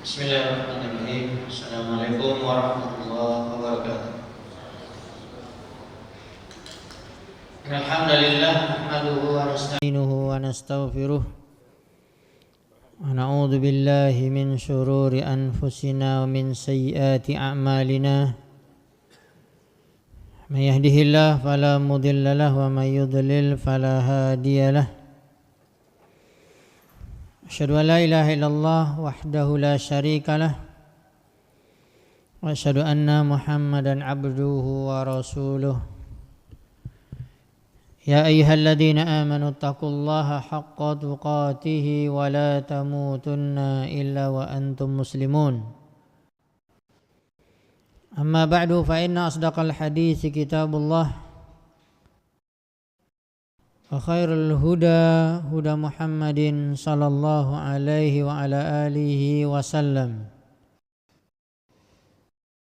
Bismillahirrahmanirrahim. Assalamualaikum warahmatullahi wabarakatuh. Alhamdulillah nahmaduhu wa nasta'inuhu wa nastaghfiruh wa na'udzu billahi min shururi anfusina wa min sayyiati a'malina. May yahdihillahu fala mudilla lahu wa may yudlil fala hadiyalah. Asyhadu an la ilaha illallah wahdahu la syarika lah wa asyhadu anna Muhammadan abduhu wa rasuluh. Ya ayyuhalladzina amanu taqullaha haqqa tuqatih wa la tamutunna illa wa antum muslimun. Amma ba'du fa inna asdaqal hadits kitabullah wa khairul huda huda Muhammadin sallallahu alaihi wa ala alihi wasallam.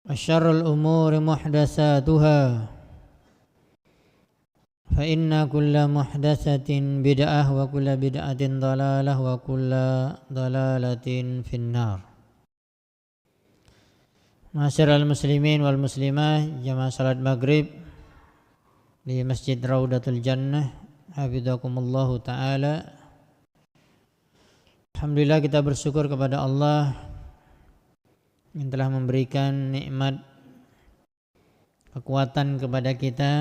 Wa syarrul umuri muhdatsatuha fa inna kulla muhdatsatin bid'ah wa kulla bid'atin dhalalah wa kulla dhalalatin finnar. Ma'asyiral muslimin wal muslimah, jamaah salat maghrib di Masjid Raudatul Jannah, hafizakumullahu ta'ala. Alhamdulillah, kita bersyukur kepada Allah yang telah memberikan nikmat kekuatan kepada kita,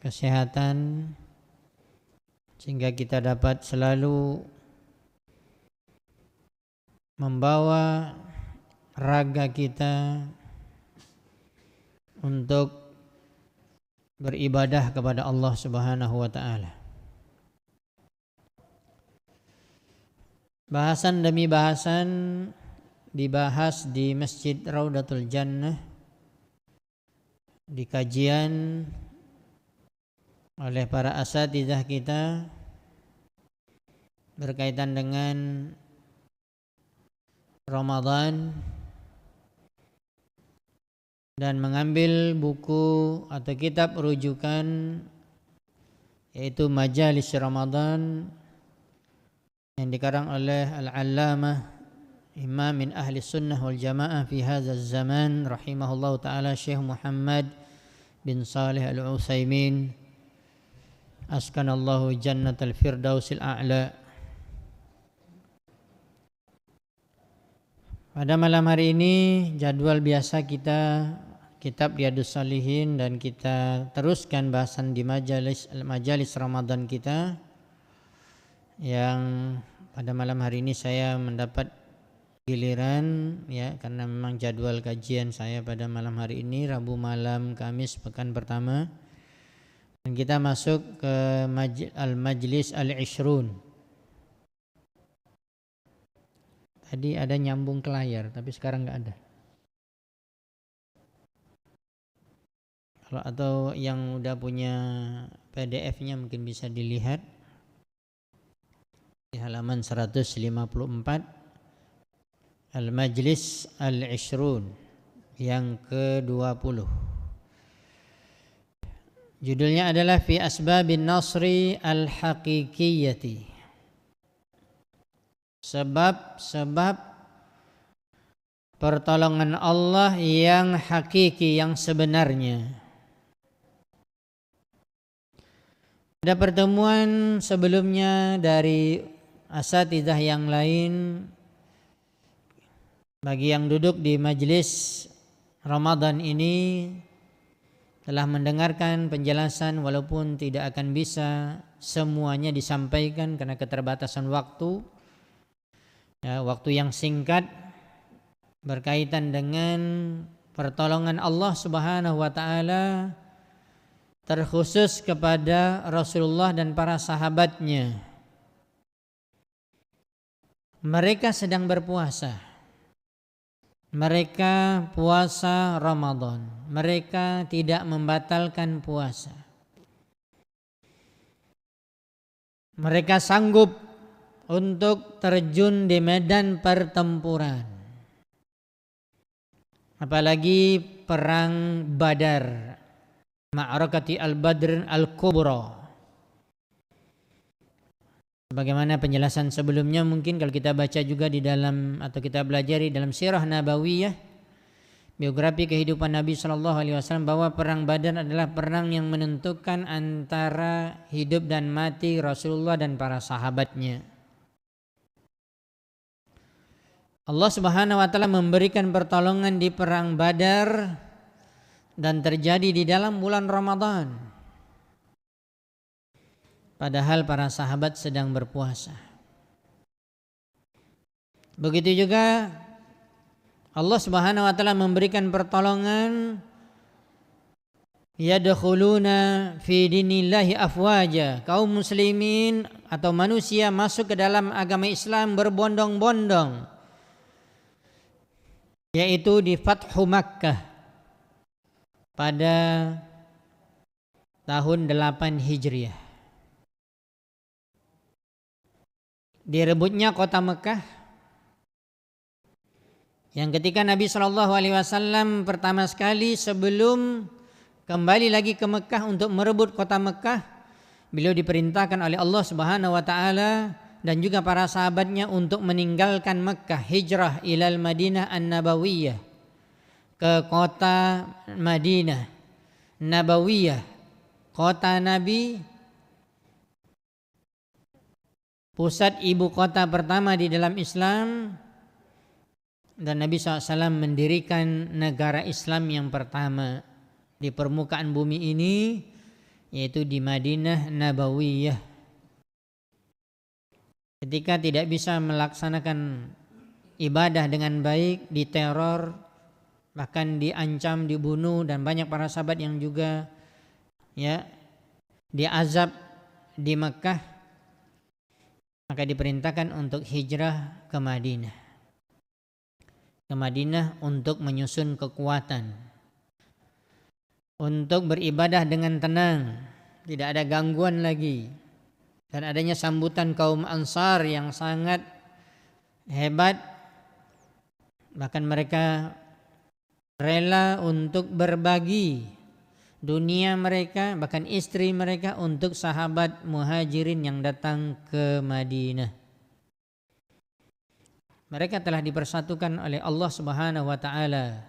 kesehatan, sehingga kita dapat selalu membawa raga kita untuk beribadah kepada Allah Subhanahu wa ta'ala. Bahasan demi bahasan dibahas di Masjid Raudatul Jannah, di kajian oleh para asatidzah kita berkaitan dengan Ramadan, dan mengambil buku atau kitab rujukan yaitu Majalis Ramadan yang dikarang oleh Al-Allamah Imam min Ahli Sunnah wal Jamaah fi hadzal zaman rahimahullahu taala, Syekh Muhammad bin Shalih Al-Utsaimin askanallahu jannatal firdausil a'la. Pada malam hari ini jadwal biasa kita kitab Riyadhus Shalihin, dan kita teruskan bahasan di majalis Ramadan kita, yang pada malam hari ini saya mendapat giliran ya, karena memang jadwal kajian saya pada malam hari ini Rabu malam Kamis pekan pertama, dan kita masuk ke Al-Majlis Al-Ishrun. Tadi ada nyambung ke layar, tapi sekarang nggak ada. Kalau atau yang udah punya PDF-nya mungkin bisa dilihat di halaman 154, Al-Majlis Al-Ishrun yang ke-20. Judulnya adalah Fi Asbabin Nasri Al-Haqiqiyyati, sebab-sebab pertolongan Allah yang hakiki, yang sebenarnya. Pada pertemuan sebelumnya dari asatidzah yang lain, bagi yang duduk di majelis Ramadan ini telah mendengarkan penjelasan, walaupun tidak akan bisa semuanya disampaikan karena keterbatasan waktu. Ya, waktu yang singkat berkaitan dengan pertolongan Allah Subhanahu wa ta'ala terkhusus kepada Rasulullah dan para sahabatnya. Mereka sedang berpuasa, mereka puasa Ramadan, mereka tidak membatalkan puasa, mereka sanggup untuk terjun di medan pertempuran, apalagi perang Badar, Ma'arakati al-Badr al-Kubra, Sebagaimana penjelasan sebelumnya, mungkin kalau kita baca juga di dalam atau kita pelajari dalam sirah nabawiyah, biografi kehidupan Nabi Shallallahu Alaihi Wasallam, bahwa perang Badar adalah perang yang menentukan antara hidup dan mati Rasulullah dan para sahabatnya. Allah Subhanahu Wa Taala memberikan pertolongan di perang Badar dan terjadi di dalam bulan Ramadan. Padahal para sahabat sedang berpuasa. Begitu juga Allah Subhanahu wa taala memberikan pertolongan, yadkhuluna fi dinillahi afwaja. Kaum muslimin atau manusia masuk ke dalam agama Islam berbondong-bondong, yaitu di Fathu Makkah pada tahun 8 Hijriah. Direbutnya kota Mekah, yang ketika Nabi Shallallahu Alaihi Wasallam pertama sekali sebelum kembali lagi ke Mekah untuk merebut kota Mekah, beliau diperintahkan oleh Allah Subhanahu Wa Taala dan juga para sahabatnya untuk meninggalkan Mekah, hijrah ilal Madinah an-Nabawiyah, ke kota Madinah Nabawiyah, kota Nabi, pusat ibu kota pertama di dalam Islam, dan Nabi SAW mendirikan negara Islam yang pertama di permukaan bumi ini, yaitu di Madinah Nabawiyah. Ketika tidak bisa melaksanakan ibadah dengan baik, diteror, bahkan diancam, dibunuh, dan banyak para sahabat yang juga diazab di Mekah, maka diperintahkan untuk hijrah ke Madinah. Ke Madinah untuk menyusun kekuatan, untuk beribadah dengan tenang, tidak ada gangguan lagi. Dan adanya sambutan kaum Ansar yang sangat hebat, bahkan mereka rela untuk berbagi dunia mereka, bahkan istri mereka, untuk sahabat muhajirin yang datang ke Madinah. Mereka telah dipersatukan oleh Allah Subhanahu wa taala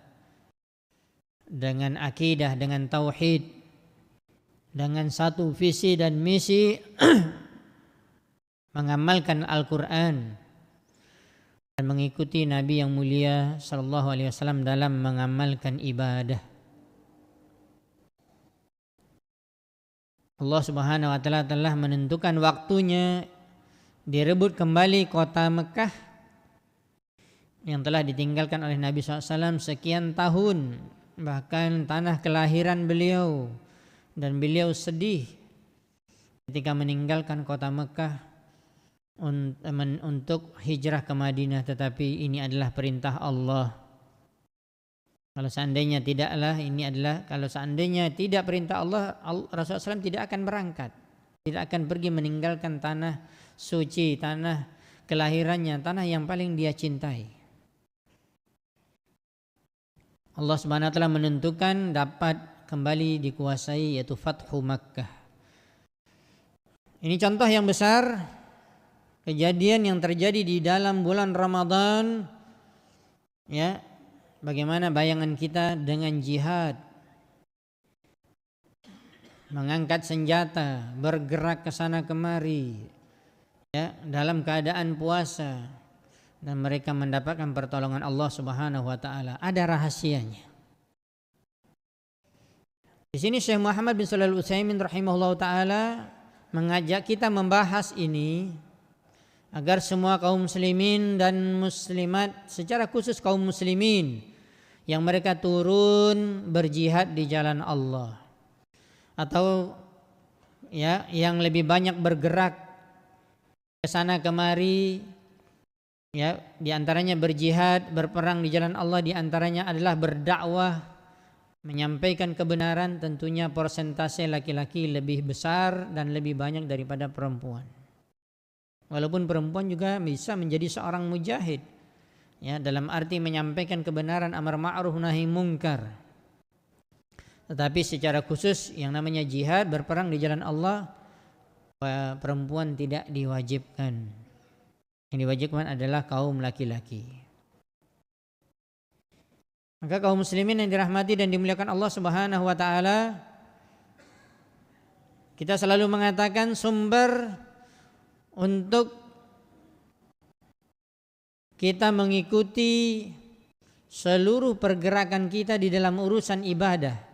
dengan akidah, dengan tauhid, dengan satu visi dan misi mengamalkan Al-Qur'an dan mengikuti Nabi yang mulia sallallahu alaihi wasallam dalam mengamalkan ibadah. Allah Subhanahu wa taala telah menentukan waktunya direbut kembali kota Mekah yang telah ditinggalkan oleh Nabi SAW sekian tahun, bahkan tanah kelahiran beliau, dan beliau sedih ketika meninggalkan kota Mekah untuk hijrah ke Madinah. Tetapi ini adalah perintah Allah. Kalau seandainya tidak perintah Allah, Rasulullah SAW tidak akan berangkat, tidak akan pergi meninggalkan tanah suci, tanah kelahirannya, tanah yang paling dia cintai. Allah Subhanahu wa taala menentukan dapat kembali dikuasai, yaitu Fathu Makkah. Ini contoh yang besar kejadian yang terjadi di dalam bulan Ramadan, bagaimana bayangan kita dengan jihad, mengangkat senjata, bergerak ke sana kemari, dalam keadaan puasa, dan mereka mendapatkan pertolongan Allah Subhanahu wa taala. Ada rahasianya. Di sini Syekh Muhammad bin Shalih Al-Utsaimin rahimahullahu taala mengajak kita membahas ini agar semua kaum muslimin dan muslimat, secara khusus kaum muslimin yang mereka turun berjihad di jalan Allah, atau yang lebih banyak bergerak ke sana kemari, di antaranya berjihad, berperang di jalan Allah, di antaranya adalah berdakwah, menyampaikan kebenaran. Tentunya persentase laki-laki lebih besar dan lebih banyak daripada perempuan. Walaupun perempuan juga bisa menjadi seorang mujahid, dalam arti menyampaikan kebenaran, amar ma'ruf nahi mungkar. Tetapi secara khusus yang namanya jihad, berperang di jalan Allah, perempuan tidak diwajibkan. Yang diwajibkan adalah kaum laki-laki. Maka kaum muslimin yang dirahmati dan dimuliakan Allah Subhanahu wa taala, kita selalu mengatakan sumber untuk kita mengikuti seluruh pergerakan kita di dalam urusan ibadah.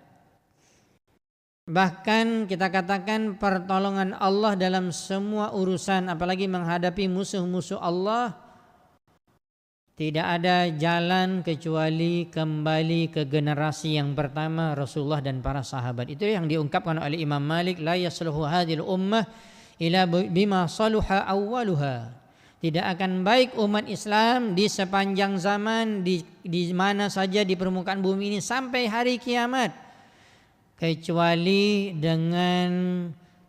Bahkan kita katakan pertolongan Allah dalam semua urusan, apalagi menghadapi musuh-musuh Allah, tidak ada jalan kecuali kembali ke generasi yang pertama, Rasulullah dan para sahabat. Itu yang diungkapkan oleh Imam Malik, la yasluhu hadhil ummah ila bima saluha awwaluha. Tidak akan baik umat Islam di sepanjang zaman, di mana saja di permukaan bumi ini sampai hari kiamat, kecuali dengan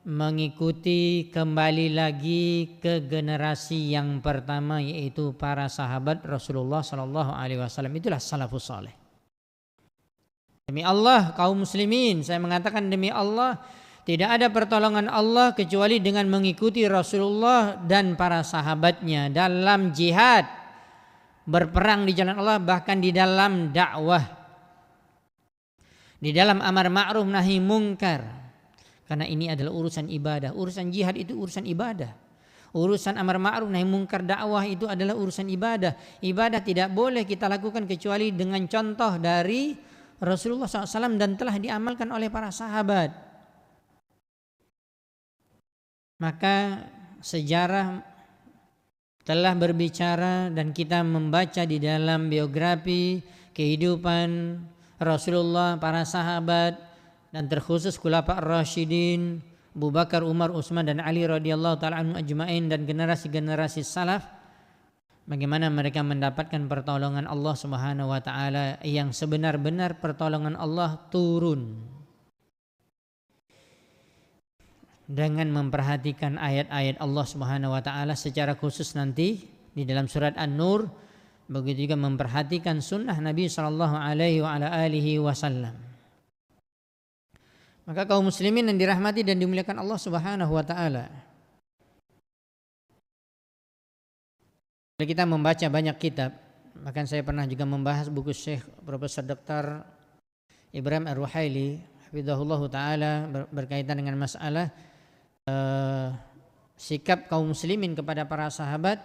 mengikuti kembali lagi ke generasi yang pertama, yaitu para sahabat Rasulullah sallallahu alaihi wasallam. Itulah salafus saleh. Demi Allah kaum muslimin, saya mengatakan demi Allah, tidak ada pertolongan Allah kecuali dengan mengikuti Rasulullah dan para sahabatnya dalam jihad, berperang di jalan Allah, bahkan di dalam dakwah, di dalam amar ma'ruf nahi mungkar. Karena ini adalah urusan ibadah. Urusan jihad itu urusan ibadah. Urusan amar ma'ruf nahi mungkar, dakwah itu adalah urusan ibadah. Ibadah tidak boleh kita lakukan kecuali dengan contoh dari Rasulullah SAW dan telah diamalkan oleh para sahabat. Maka sejarah telah berbicara dan kita membaca di dalam biografi kehidupan Rasulullah, para sahabat, dan terkhusus khulafa ar-rasyidin Abu Bakar, Umar, Utsman dan Ali radhiyallahu taala anhum ajmain, dan generasi-generasi salaf, bagaimana mereka mendapatkan pertolongan Allah Subhanahu wa taala yang sebenar-benar pertolongan Allah turun dengan memperhatikan ayat-ayat Allah Subhanahu wa taala, secara khusus nanti di dalam surat An-Nur. Begitu juga memperhatikan sunnah Nabi sallallahu alaihi wasallam. Maka kaum muslimin yang dirahmati dan dimuliakan Allah Subhanahu wa taala, kita membaca banyak kitab. Bahkan saya pernah juga membahas buku Syekh Profesor Dr. Ibrahim Ar-Ruhaili hafizahullah taala berkaitan dengan masalah sikap kaum muslimin kepada para sahabat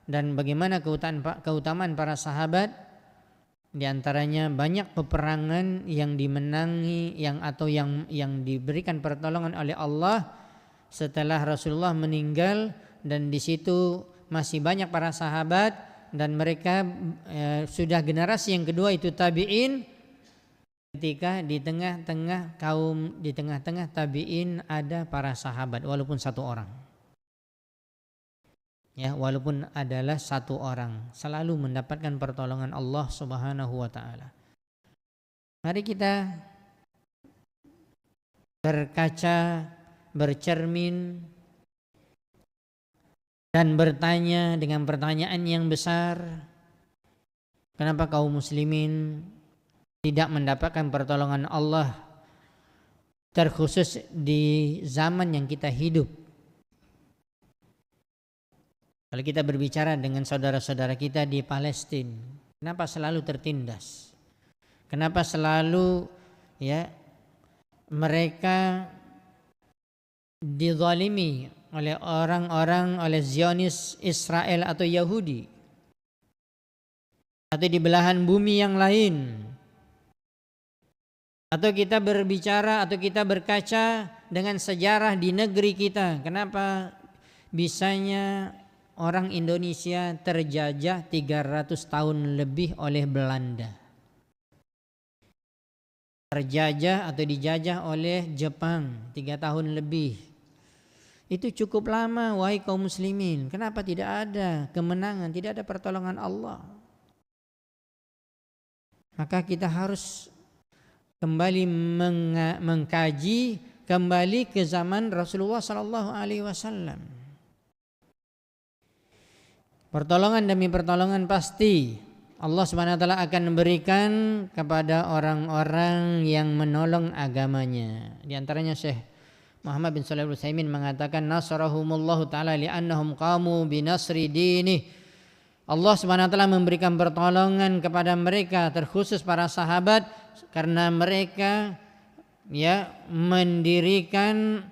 dan bagaimana keutamaan para sahabat. Di antaranya banyak peperangan yang dimenangi yang diberikan pertolongan oleh Allah setelah Rasulullah meninggal, dan di situ masih banyak para sahabat, dan mereka sudah generasi yang kedua, itu tabi'in. Ketika di tengah-tengah tabi'in ada para sahabat walaupun satu orang. Ya, walaupun adalah satu orang, selalu mendapatkan pertolongan Allah Subhanahu wa taala. Mari kita berkaca, bercermin, dan bertanya dengan pertanyaan yang besar. Kenapa kaum muslimin tidak mendapatkan pertolongan Allah, terkhusus di zaman yang kita hidup? Kalau kita berbicara dengan saudara-saudara kita di Palestina, kenapa selalu tertindas? Kenapa selalu mereka dizalimi oleh orang-orang, oleh Zionis Israel atau Yahudi, atau di belahan bumi yang lain? Atau kita berbicara atau kita berkaca dengan sejarah di negeri kita, kenapa bisanya orang Indonesia terjajah 300 tahun lebih oleh Belanda, terjajah atau dijajah oleh Jepang 3 tahun lebih? Itu cukup lama, wahai kaum muslimin. Kenapa tidak ada kemenangan, tidak ada pertolongan Allah? Maka kita harus kembali mengkaji kembali ke zaman Rasulullah sallallahu alaihi wasallam. Pertolongan demi pertolongan pasti Allah Subhanahu wa taala akan memberikan kepada orang-orang yang menolong agamanya. Di antaranya Syekh Muhammad bin Shalih Al-Utsaimin mengatakan nasarahumullahu taala li'annahum qamu binasri dinih. Allah Subhanahu wa taala memberikan pertolongan kepada mereka, terkhusus para sahabat, karena mereka mendirikan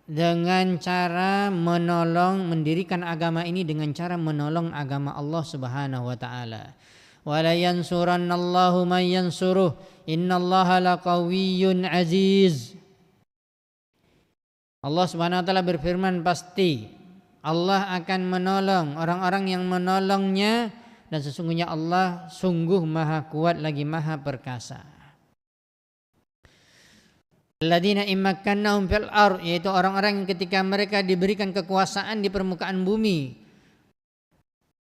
dengan cara mendirikan agama ini dengan cara menolong agama Allah Subhanahu wa taala. Wala yansurannallahu man yansuruh innallaha laqawiyyun aziz. Allah Subhanahu wa taala berfirman, pasti Allah akan menolong orang-orang yang menolongnya, dan sesungguhnya Allah sungguh maha kuat lagi maha perkasa. Alladzina immakkannahum fil ardh, yaitu orang-orang yang ketika mereka diberikan kekuasaan di permukaan bumi,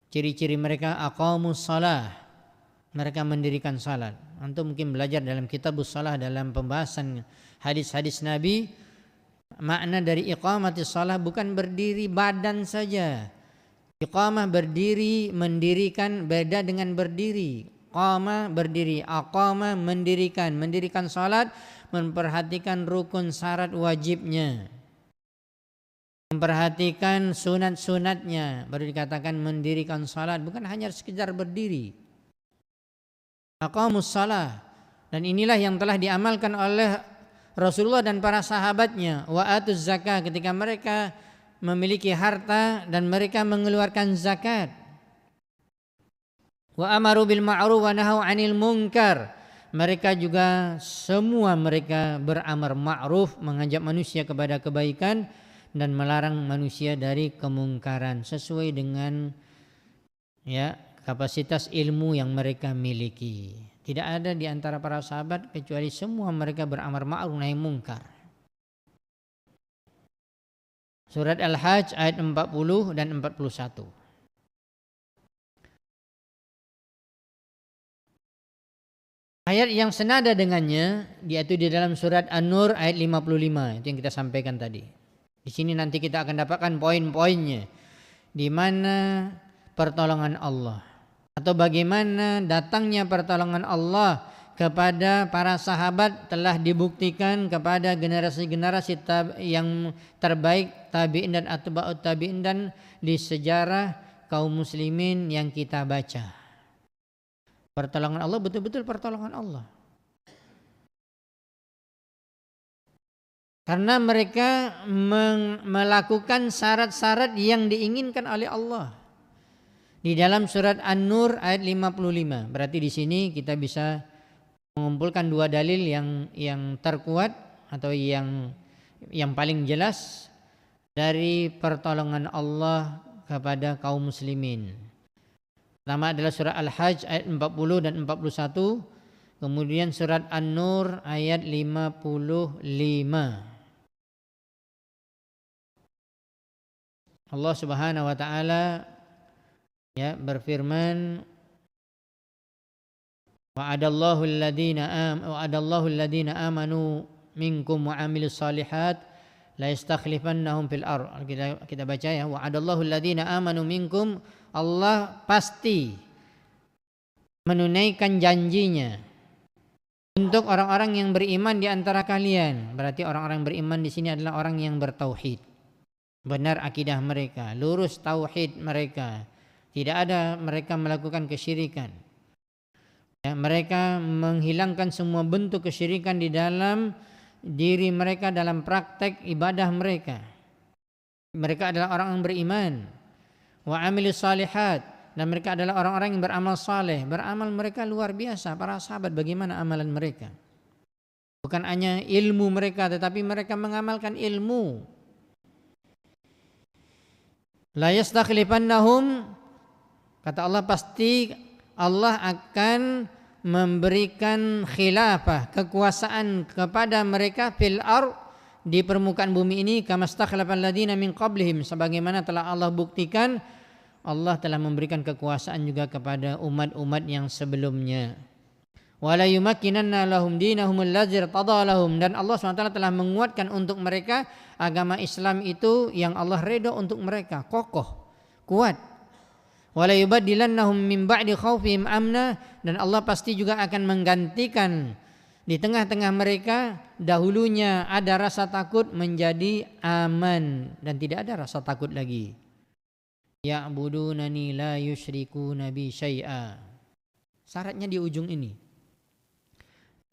ciri-ciri mereka aqamus shalah, mereka mendirikan salat. Antum mungkin belajar dalam kitabus shalah dalam pembahasan hadis-hadis Nabi. Makna dari iqamatis shalah bukan berdiri badan saja. Iqamah berdiri, mendirikan, beda dengan berdiri. Qama berdiri, aqama mendirikan salat, memperhatikan rukun syarat wajibnya, memperhatikan sunat-sunatnya, baru dikatakan mendirikan salat, bukan hanya sekedar berdiri. Aqamus shalah, dan inilah yang telah diamalkan oleh Rasulullah dan para sahabatnya. Wa atuz zakah, ketika mereka memiliki harta dan mereka mengeluarkan zakat. Wa amaru bil ma'ruf wa nahau 'anil munkar, mereka juga semua mereka beramar ma'ruf, mengajak manusia kepada kebaikan dan melarang manusia dari kemungkaran sesuai dengan kapasitas ilmu yang mereka miliki. Tidak ada di antara para sahabat kecuali semua mereka beramar ma'ruf nahi munkar. Surat Al-Hajj ayat 40 dan 41. Ayat yang senada dengannya yaitu di dalam surat An-Nur ayat 55, itu yang kita sampaikan tadi. Di sini nanti kita akan dapatkan poin-poinnya, di mana pertolongan Allah atau bagaimana datangnya pertolongan Allah kepada para sahabat telah dibuktikan kepada generasi-generasi yang terbaik, tabi'in dan atba'ut tabi'in, dan di sejarah kaum muslimin yang kita baca. Pertolongan Allah betul-betul pertolongan Allah. Karena mereka melakukan syarat-syarat yang diinginkan oleh Allah. Di dalam surat An-Nur ayat 55. Berarti di sini kita bisa mengumpulkan dua dalil yang terkuat atau yang paling jelas dari pertolongan Allah kepada kaum muslimin. Pertama adalah surah Al-Hajj ayat 40 dan 41. Kemudian surat An-Nur ayat 55. Allah Subhanahu wa taala berfirman, wa'adallahu alladhina amanu minkum wa 'amilus shalihat la yastakhlifannahum fil ardh. Kita baca ya, wa'adallahu alladhina amanu minkum, Allah pasti menunaikan janjinya untuk orang-orang yang beriman di antara kalian. Berarti orang-orang beriman di sini adalah orang yang bertauhid. Benar akidah mereka, lurus tauhid mereka. Tidak ada mereka melakukan kesyirikan. Mereka menghilangkan semua bentuk kesyirikan di dalam diri mereka, dalam praktek ibadah mereka. Mereka adalah orang yang beriman. Wa 'amilus shalihat, dan mereka adalah orang-orang yang beramal saleh. Beramal mereka luar biasa. Para sahabat bagaimana amalan mereka? Bukan hanya ilmu mereka, tetapi mereka mengamalkan ilmu. La yastakhlifannahum, kata Allah, pasti Allah akan memberikan khilafah, kekuasaan kepada mereka fil ardh, di permukaan bumi ini, kama stakhlafal ladzina min qablihim, sebagaimana telah Allah buktikan Allah telah memberikan kekuasaan juga kepada umat-umat yang sebelumnya. Wala yumakkinanna lahum dinahumul ladzi irtada lahum, dan Allah SWT telah menguatkan untuk mereka agama Islam itu yang Allah redha untuk mereka, kokoh, kuat. Wala yubaddilannahum min ba'di khaufihim amna, dan Allah pasti juga akan menggantikan Di tengah-tengah mereka dahulunya ada rasa takut menjadi aman dan tidak ada rasa takut lagi. Ya'budunani la yusyrikuna bi syai'a. Syaratnya di ujung ini.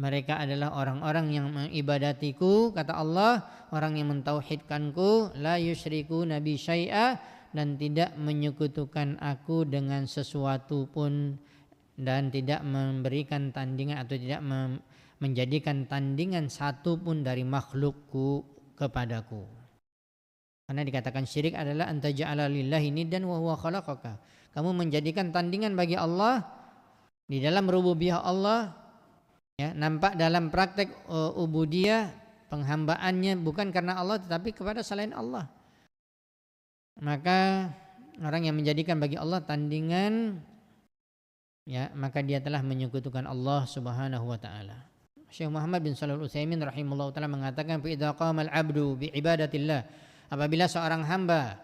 Mereka adalah orang-orang yang mengibadatiku, kata Allah, orang yang mentauhidkanku, la yusyrikuna bi syai'a, dan tidak menyekutukan aku dengan sesuatu pun, dan tidak memberikan tandingan atau tidak menjadikan tandingan satu pun dari makhlukku kepadaku. Karena dikatakan syirik adalah anta ja'ala lillahi niddan wa huwa khalaqaka. Kamu menjadikan tandingan bagi Allah di dalam rububiyah Allah, ya, nampak dalam praktek ubudiyah, penghambaannya bukan karena Allah tetapi kepada selain Allah. Maka orang yang menjadikan bagi Allah tandingan, ya, maka dia telah menyekutukan Allah Subhanahu wa taala. Syekh Muhammad bin Shalih Al-Utsaimin rahimahullah taala mengatakan fa idza qama al-'abdu bi ibadatillah, apabila seorang hamba,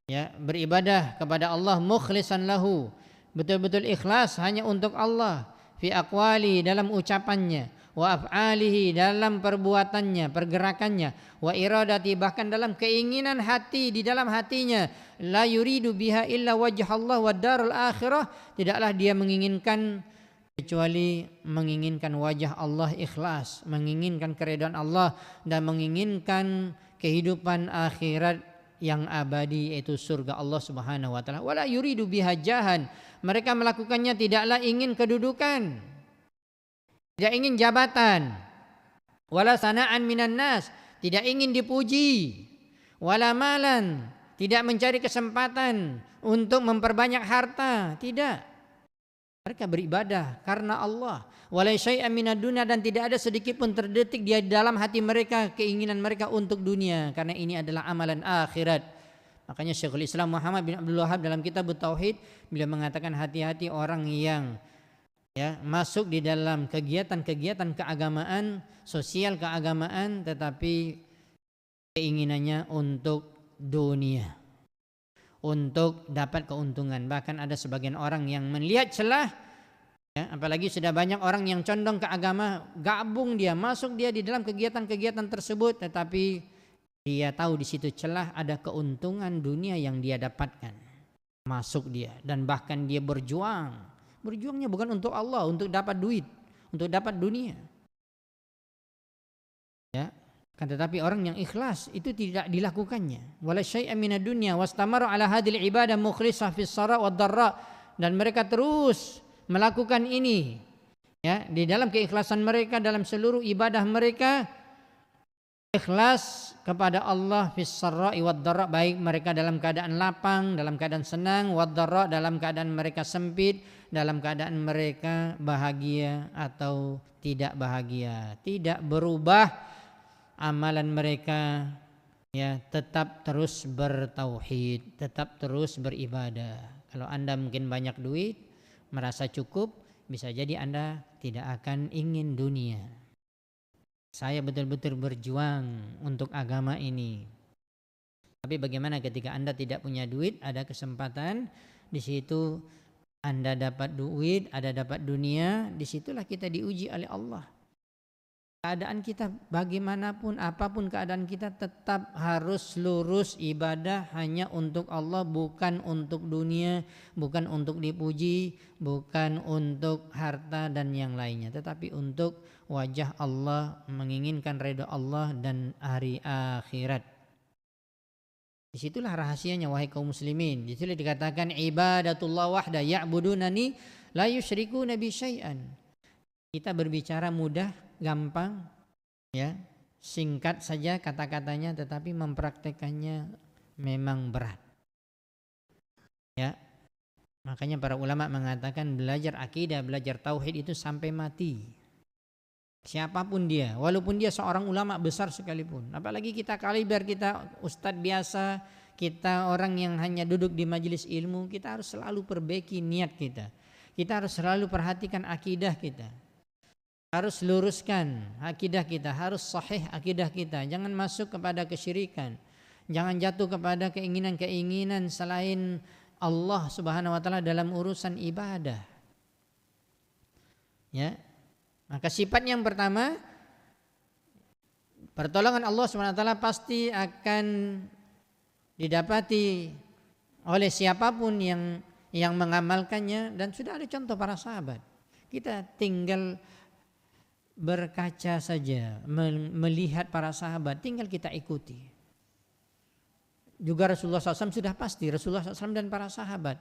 ya, beribadah kepada Allah mukhlishan lahu, betul-betul ikhlas hanya untuk Allah, fi aqwali dalam ucapannya, wa af'alihi dalam perbuatannya, pergerakannya, wa iradati bahkan dalam keinginan hati, di dalam hatinya, la yuridu biha illa wajh Allah wa darul akhirah, tidaklah dia menginginkan kecuali menginginkan wajah Allah, ikhlas, menginginkan keridhaan Allah dan menginginkan kehidupan akhirat yang abadi, yaitu surga Allah Subhanahu wa taala. Wala yuridu biha jahan, mereka melakukannya tidaklah ingin kedudukan, tidak ingin jabatan, wala sana'an minan nas, tidak ingin dipuji, wala malan, tidak mencari kesempatan untuk memperbanyak harta, tidak. Mereka beribadah karena Allah. Wala syai'an minad dunya, dan tidak ada sedikit pun terdetik di dalam hati mereka keinginan mereka untuk dunia, karena ini adalah amalan akhirat. Makanya Syekhul Islam Muhammad bin Abdul Wahhab dalam kitab Tauhid beliau mengatakan hati-hati orang yang, ya, masuk di dalam kegiatan-kegiatan keagamaan, sosial keagamaan, tetapi keinginannya untuk dunia, untuk dapat keuntungan. Bahkan ada sebagian orang yang melihat celah, ya, apalagi sudah banyak orang yang condong ke agama, gabung dia, masuk dia di dalam kegiatan-kegiatan tersebut, tetapi dia tahu di situ celah ada keuntungan dunia yang dia dapatkan, masuk dia, dan bahkan dia berjuangnya bukan untuk Allah, untuk dapat duit, untuk dapat dunia, ya. Kan tetapi orang yang ikhlas itu tidak dilakukannya. Wala syai'an minad dunya wastamara ala hadhil ibadah mukhlisah fis sara wad dharra, dan mereka terus melakukan ini, ya, di dalam keikhlasan mereka dalam seluruh ibadah mereka, ikhlas kepada Allah fis sarra wad dharra, baik mereka dalam keadaan lapang, dalam keadaan senang, wad dharra dalam keadaan mereka sempit, dalam keadaan mereka bahagia atau tidak bahagia, tidak berubah amalan mereka, ya, tetap terus bertauhid, tetap terus beribadah. Kalau Anda mungkin banyak duit, merasa cukup, bisa jadi Anda tidak akan ingin dunia. Saya betul-betul berjuang untuk agama ini. Tapi bagaimana ketika Anda tidak punya duit, ada kesempatan di situ Anda dapat duit, ada dapat dunia, disitulah kita diuji oleh Allah. Keadaan kita bagaimanapun, apapun keadaan kita, tetap harus lurus ibadah hanya untuk Allah, bukan untuk dunia, bukan untuk dipuji, bukan untuk harta dan yang lainnya, tetapi untuk wajah Allah, menginginkan ridha Allah dan hari akhirat. Disitulah rahasianya wahai kaum muslimin. Disitulah dikatakan ibadatullah wahda ya'budunani la yusyrikuna bi syai'an. Kita berbicara mudah, gampang, ya, singkat saja kata-katanya, tetapi mempraktekannya memang berat, ya. Makanya para ulama mengatakan belajar akidah, belajar tauhid itu sampai mati. Siapapun dia, walaupun dia seorang ulama besar sekalipun, apalagi kita kaliber, kita ustadz biasa, kita orang yang hanya duduk di majelis ilmu, kita harus selalu perbaiki niat kita. Kita harus selalu perhatikan akidah kita. Harus luruskan akidah kita, harus sahih akidah kita. Jangan masuk kepada kesyirikan. Jangan jatuh kepada keinginan-keinginan selain Allah Subhanahu wa taala dalam urusan ibadah. Ya. Maka sifat yang pertama, pertolongan Allah SWT pasti akan didapati oleh siapapun yang mengamalkannya, dan sudah ada contoh para sahabat. Kita tinggal berkaca saja, melihat para sahabat, tinggal kita ikuti. Juga Rasulullah SAW sudah pasti, Rasulullah SAW dan para sahabat.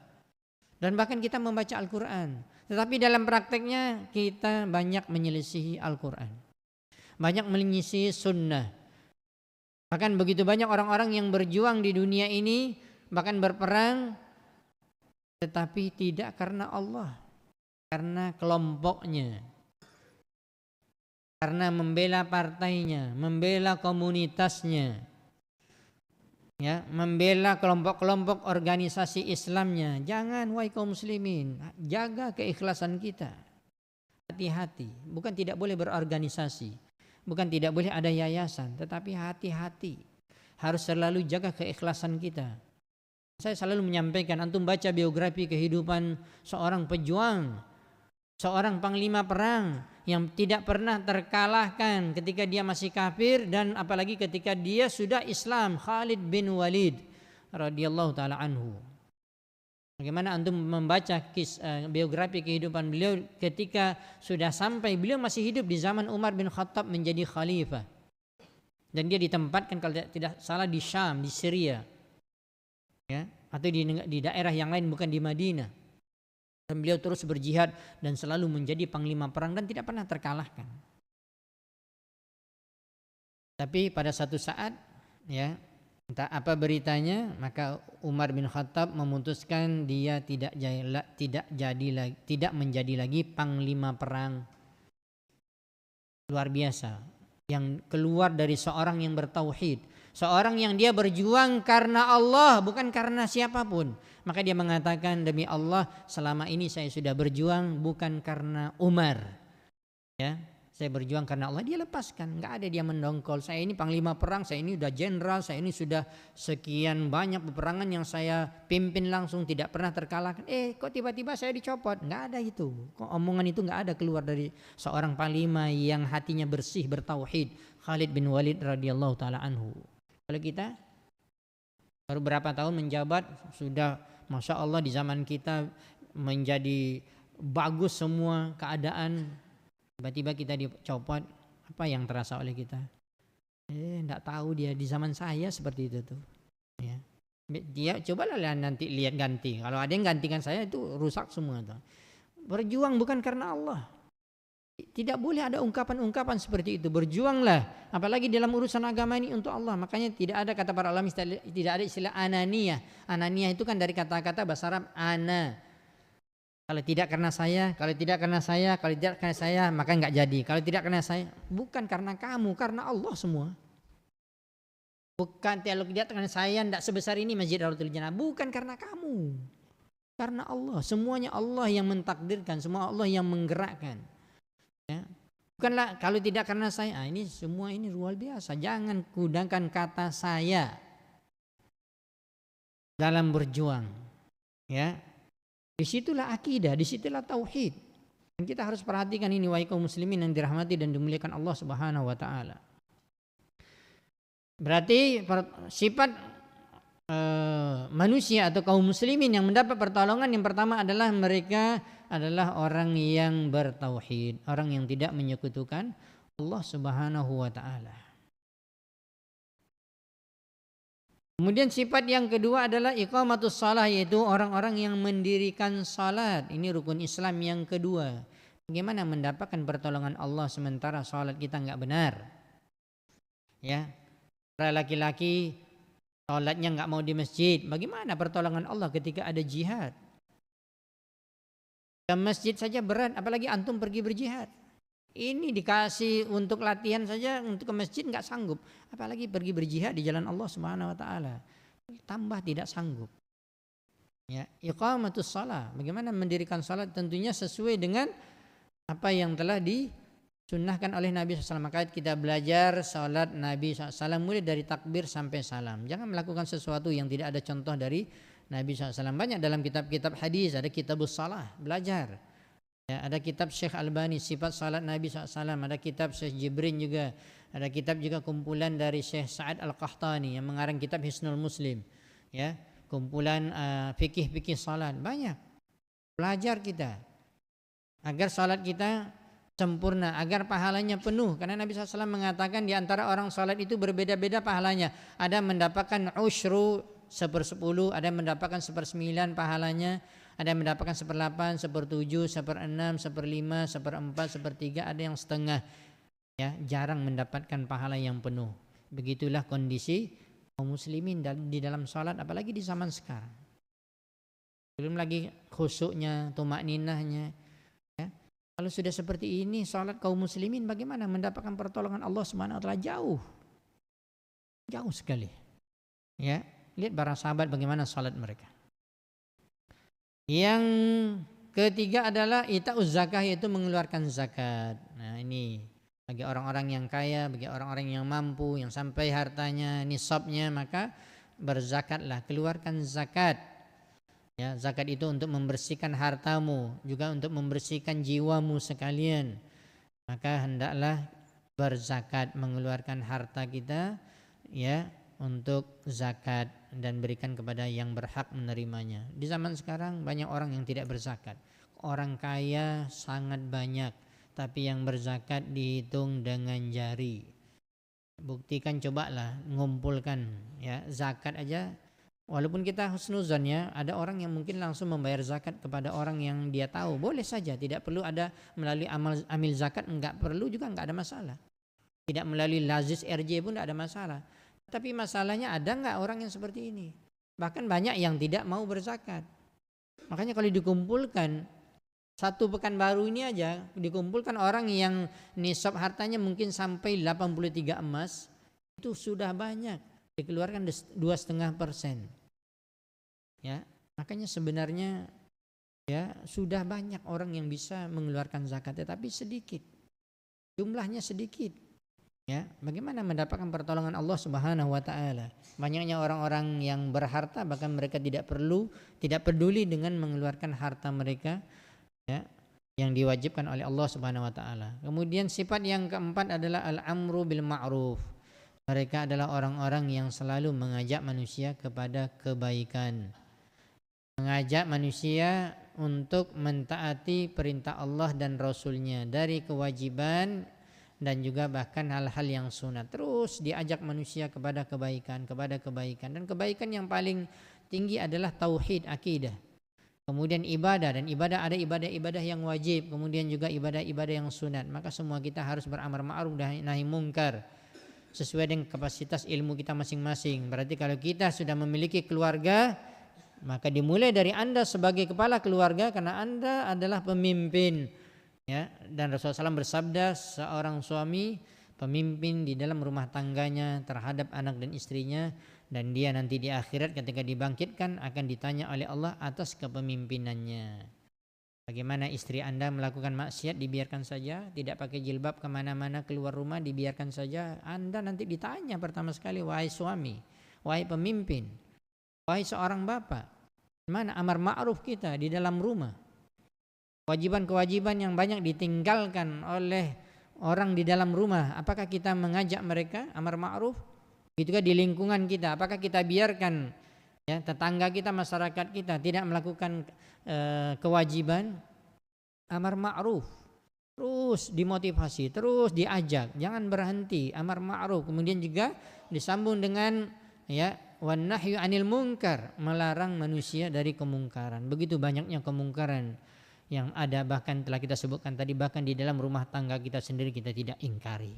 Dan bahkan kita membaca Al-Quran, tetapi dalam prakteknya kita banyak menyelisihi Al-Quran, banyak menyelisihi sunnah. Bahkan begitu banyak orang-orang yang berjuang di dunia ini, bahkan berperang, tetapi tidak karena Allah, karena kelompoknya, karena membela partainya, membela komunitasnya, ya, membela kelompok-kelompok organisasi Islamnya. Jangan, wahai kaum muslimin, jaga keikhlasan kita. Hati-hati, bukan tidak boleh berorganisasi, bukan tidak boleh ada yayasan, tetapi hati-hati, harus selalu jaga keikhlasan kita. Saya selalu menyampaikan, antum baca biografi kehidupan seorang pejuang, seorang panglima perang yang tidak pernah terkalahkan ketika dia masih kafir, dan apalagi ketika dia sudah Islam, Khalid bin Walid radhiyallahu taala anhu. Bagaimana antum membaca biografi kehidupan beliau ketika sudah sampai, beliau masih hidup di zaman Umar bin Khattab menjadi khalifah, dan dia ditempatkan kalau tidak salah di Syam, di Syria, ya, atau di daerah yang lain, bukan di Madinah. Dan beliau terus berjihad dan selalu menjadi panglima perang dan tidak pernah terkalahkan. Tapi pada satu saat, ya, entah apa beritanya, maka Umar bin Khattab memutuskan dia tidak menjadi lagi panglima perang. Luar biasa, yang keluar dari seorang yang bertauhid, seorang yang dia berjuang karena Allah, bukan karena siapapun. Maka dia mengatakan, demi Allah, selama ini saya sudah berjuang bukan karena Umar, ya, saya berjuang karena Allah. Dia lepaskan, nggak ada dia mendongkol, saya ini panglima perang, saya ini udah jenderal, saya ini sudah sekian banyak peperangan yang saya pimpin langsung, tidak pernah terkalahkan. Kok tiba-tiba saya dicopot? Nggak ada itu. Kok omongan itu nggak ada keluar dari seorang panglima yang hatinya bersih, bertauhid, Khalid bin Walid radhiyallahu taala anhu. Kalau kita baru berapa tahun menjabat, sudah Masya Allah di zaman kita menjadi bagus semua keadaan, tiba-tiba kita dicopot, apa yang terasa oleh kita? Enggak tahu dia di zaman saya seperti itu tuh. Ya. Dia cobalah nanti lihat ganti. Kalau ada yang gantikan saya itu rusak semua tuh. Berjuang bukan karena Allah. Tidak boleh ada ungkapan-ungkapan seperti itu. Berjuanglah, apalagi dalam urusan agama ini untuk Allah. Makanya tidak ada kata para ulama, tidak ada istilah ananiyah. Ananiyah itu kan dari kata-kata bahasa Arab ana. Kalau tidak karena saya, kalau tidak karena saya, kalau tidak karena saya, maka enggak jadi. Kalau tidak karena saya, bukan karena kamu, karena Allah semua. Bukan kalau tidak karena saya, tidak sebesar ini Masjid Darul Jannah, bukan karena kamu. Karena Allah, semuanya Allah yang mentakdirkan, semua Allah yang menggerakkan. Ya. Bukanlah kalau tidak karena saya, ini semua ini luar biasa. Jangan gunakan kata saya dalam berjuang. Ya, disitulah akidah, disitulah tauhid. Dan kita harus perhatikan ini, wahai kaum muslimin yang dirahmati dan dimuliakan Allah Subhanahu Wa Taala. Berarti sifat manusia atau kaum muslimin yang mendapat pertolongan yang pertama adalah mereka adalah orang yang bertauhid, orang yang tidak menyekutukan Allah Subhanahu wa taala. Kemudian sifat yang kedua adalah iqamatus shalah, yaitu orang-orang yang mendirikan salat. Ini rukun Islam yang kedua. Bagaimana mendapatkan pertolongan Allah sementara salat kita enggak benar? Ya. Para laki-laki salatnya enggak mau di masjid. Bagaimana pertolongan Allah ketika ada jihad? Ke masjid saja berat, apalagi antum pergi berjihad. Ini dikasih untuk latihan saja, untuk ke masjid nggak sanggup, apalagi pergi berjihad di jalan Allah Subhanahu Wa Taala, tambah tidak sanggup. Ya, iqamatus shalah, bagaimana mendirikan salat, tentunya sesuai dengan apa yang telah disunnahkan oleh Nabi SAW. Maka kita belajar salat Nabi SAW mulai dari takbir sampai salam. Jangan melakukan sesuatu yang tidak ada contoh dari Nabi SAW. Banyak dalam kitab-kitab hadis, ada kitabus shalah, belajar. Ya, ada kitab Syekh Albani sifat salat Nabi SAW, ada kitab Syekh Jibrin juga, ada kitab juga kumpulan dari Syekh Sa'ad Al-Qahtani yang mengarang kitab Hisnul Muslim, ya, kumpulan fikih-fikih salat banyak. Belajar kita agar salat kita sempurna, agar pahalanya penuh, karena Nabi SAW mengatakan di antara orang salat itu berbeda-beda pahalanya. Ada mendapatkan usyru 1/10, ada mendapatkan 1/9 pahalanya, ada yang mendapatkan 1/8, 1/7, 1/6, 1/5, 1/4, 1/3, ada yang setengah. Ya, jarang mendapatkan pahala yang penuh. Begitulah kondisi kaum muslimin di dalam salat, apalagi di zaman sekarang. Belum lagi khusyuknya, tumakninahnya. Ya. Kalau sudah seperti ini salat kaum muslimin, bagaimana mendapatkan pertolongan Allah Subhanahu wa taala? Jauh. Jauh sekali. Ya, lihat para sahabat bagaimana salat mereka. Yang ketiga adalah ita'uz zakah, yaitu mengeluarkan zakat. Nah, ini bagi orang-orang yang kaya, bagi orang-orang yang mampu, yang sampai hartanya nisabnya, maka berzakatlah, keluarkan zakat. Ya, zakat itu untuk membersihkan hartamu, juga untuk membersihkan jiwamu sekalian. Maka hendaklah berzakat, mengeluarkan harta kita, ya, untuk zakat dan berikan kepada yang berhak menerimanya. Di zaman sekarang banyak orang yang tidak berzakat. Orang kaya sangat banyak, tapi yang berzakat dihitung dengan jari. Buktikan, cobalah ngumpulkan, ya, zakat aja. Walaupun kita husnuzan, ya, ada orang yang mungkin langsung membayar zakat kepada orang yang dia tahu, boleh saja, tidak perlu ada melalui amil zakat, enggak perlu juga, enggak ada masalah. Tidak melalui lazis RJ pun enggak ada masalah. Tapi masalahnya ada nggak orang yang seperti ini? Bahkan banyak yang tidak mau berzakat. Makanya kalau dikumpulkan satu pekan baru ini aja, dikumpulkan orang yang nisab hartanya mungkin sampai 83 emas, itu sudah banyak, dikeluarkan 2,5%. Ya, makanya sebenarnya, ya, sudah banyak orang yang bisa mengeluarkan zakat, tetapi sedikit, jumlahnya sedikit. Ya, bagaimana mendapatkan pertolongan Allah Subhanahu wa taala? Banyaknya orang-orang yang berharta, bahkan mereka tidak peduli dengan mengeluarkan harta mereka, ya, yang diwajibkan oleh Allah Subhanahu wa taala. Kemudian sifat yang keempat adalah al-amru bil ma'ruf. Mereka adalah orang-orang yang selalu mengajak manusia kepada kebaikan. Mengajak manusia untuk mentaati perintah Allah dan Rasul-Nya dari kewajiban dan juga bahkan hal-hal yang sunat. Terus diajak manusia kepada kebaikan, dan kebaikan yang paling tinggi adalah tauhid, akidah. Kemudian ibadah, dan ada ibadah-ibadah yang wajib, kemudian juga ibadah-ibadah yang sunat. Maka semua kita harus beramar ma'ruf dan nahi mungkar sesuai dengan kapasitas ilmu kita masing-masing. Berarti kalau kita sudah memiliki keluarga, maka dimulai dari Anda sebagai kepala keluarga, karena Anda adalah pemimpin. Ya, dan Rasulullah SAW bersabda, seorang suami pemimpin di dalam rumah tangganya terhadap anak dan istrinya, dan dia nanti di akhirat ketika dibangkitkan akan ditanya oleh Allah atas kepemimpinannya. Bagaimana istri Anda melakukan maksiat, dibiarkan saja, tidak pakai jilbab kemana-mana, keluar rumah dibiarkan saja, Anda nanti ditanya pertama sekali, wahai suami, wahai pemimpin, wahai seorang bapak, mana amar ma'ruf kita di dalam rumah? Kewajiban-kewajiban yang banyak ditinggalkan oleh orang di dalam rumah, apakah kita mengajak mereka amar ma'ruf? Begitu juga di lingkungan kita, apakah kita biarkan, ya, tetangga kita, masyarakat kita tidak melakukan kewajiban amar ma'ruf? Terus dimotivasi, terus diajak, jangan berhenti amar ma'ruf. Kemudian juga disambung dengan, ya, wan nahyu 'anil munkar, melarang manusia dari kemungkaran. Begitu banyaknya kemungkaran yang ada, bahkan telah kita sebutkan tadi, bahkan di dalam rumah tangga kita sendiri kita tidak ingkari.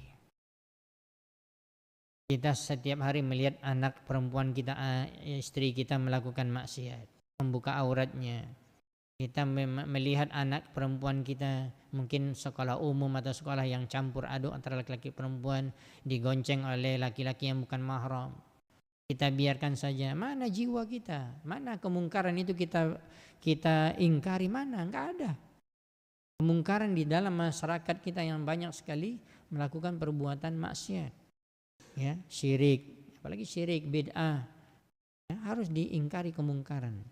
Kita setiap hari melihat anak perempuan kita, istri kita melakukan maksiat, membuka auratnya. Kita melihat anak perempuan kita mungkin sekolah umum atau sekolah yang campur aduk antara laki-laki perempuan, digonceng oleh laki-laki yang bukan mahram. Kita biarkan saja. Mana jiwa kita? Mana kemungkaran itu kita ingkari? Mana? Enggak ada. Kemungkaran di dalam masyarakat kita yang banyak sekali melakukan perbuatan maksiat, ya, syirik, apalagi syirik, bid'ah, ya, harus diingkari kemungkaran.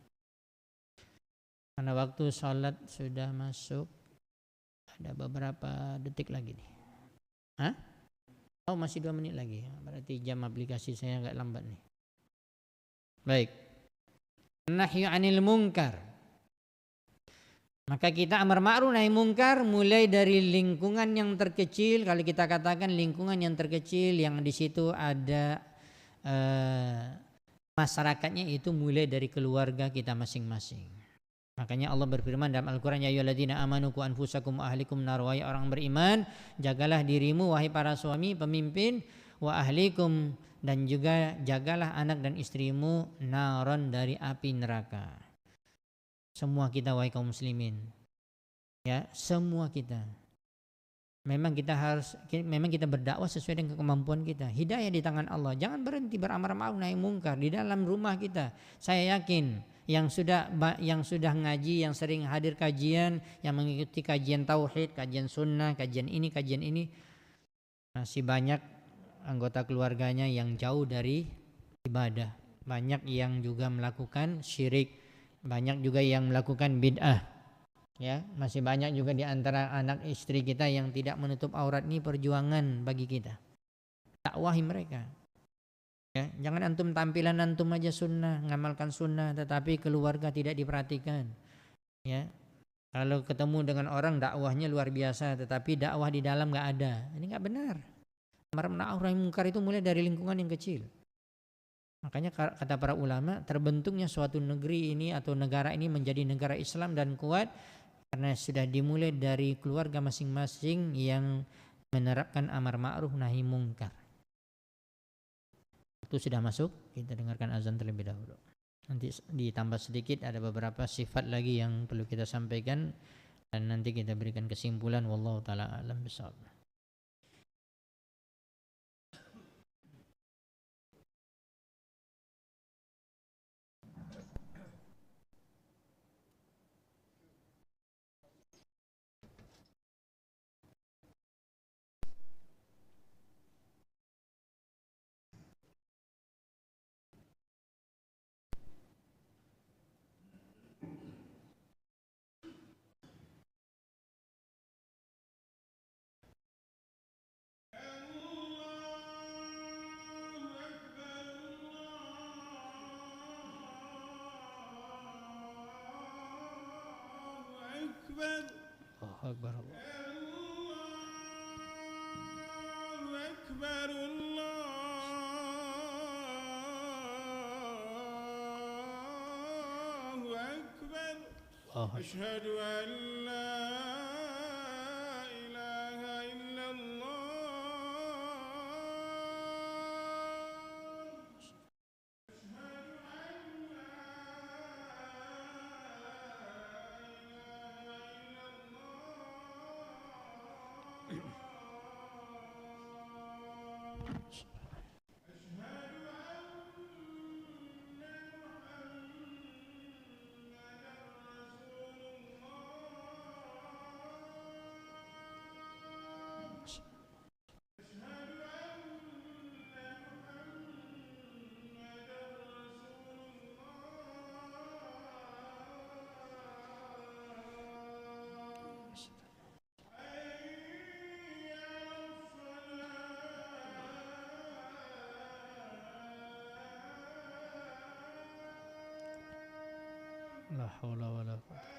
Karena waktu sholat sudah masuk, Ada beberapa detik lagi nih. Hah? Oh, masih 2 menit lagi. Berarti jam aplikasi saya agak lambat nih. Baik. Nahyu 'anil munkar. Maka kita amar ma'ruf nahi mungkar mulai dari lingkungan yang terkecil. Kalau kita katakan lingkungan yang terkecil yang di situ ada masyarakatnya, itu mulai dari keluarga kita masing-masing. Makanya Allah berfirman dalam Al-Quran, ya ayyuhalladzina amanu qu anfusakum wa ahlikum nar, wahai orang beriman, jagalah dirimu wahai para suami pemimpin, wa ahlikum, dan juga jagalah anak dan istrimu, naron, dari api neraka. Semua kita wahai kaum muslimin, ya, semua kita. Memang kita berdakwah sesuai dengan kemampuan kita. Hidayah di tangan Allah. Jangan berhenti beramar ma'ruf nahi mungkar di dalam rumah kita. Saya yakin yang sudah ngaji, yang sering hadir kajian, yang mengikuti kajian tauhid, kajian sunnah, kajian ini, masih banyak anggota keluarganya yang jauh dari ibadah. Banyak yang juga melakukan syirik, banyak juga yang melakukan bid'ah. Ya, masih banyak juga di antara anak istri kita yang tidak menutup aurat. Ini perjuangan bagi kita. Dakwahi mereka. Ya, jangan antum tampilan antum aja sunnah, ngamalkan sunnah, tetapi keluarga tidak diperhatikan. Ya, kalau ketemu dengan orang dakwahnya luar biasa, tetapi dakwah di dalam nggak ada. Ini nggak benar. Amar ma'ruf nahi mungkar itu mulai dari lingkungan yang kecil. Makanya kata para ulama, terbentuknya suatu negeri ini atau negara ini menjadi negara Islam dan kuat karena sudah dimulai dari keluarga masing-masing yang menerapkan amar ma'ruf nahi mungkar. Itu sudah masuk, kita dengarkan azan terlebih dahulu. Nanti ditambah sedikit ada beberapa sifat lagi yang perlu kita sampaikan dan nanti kita berikan kesimpulan. Wallahu taala alam bishawab. Allahu Akbar. Allahu Akbar. Allahu Akbar. Asyhadu an la ilaha illallah. La haula wala quwwata.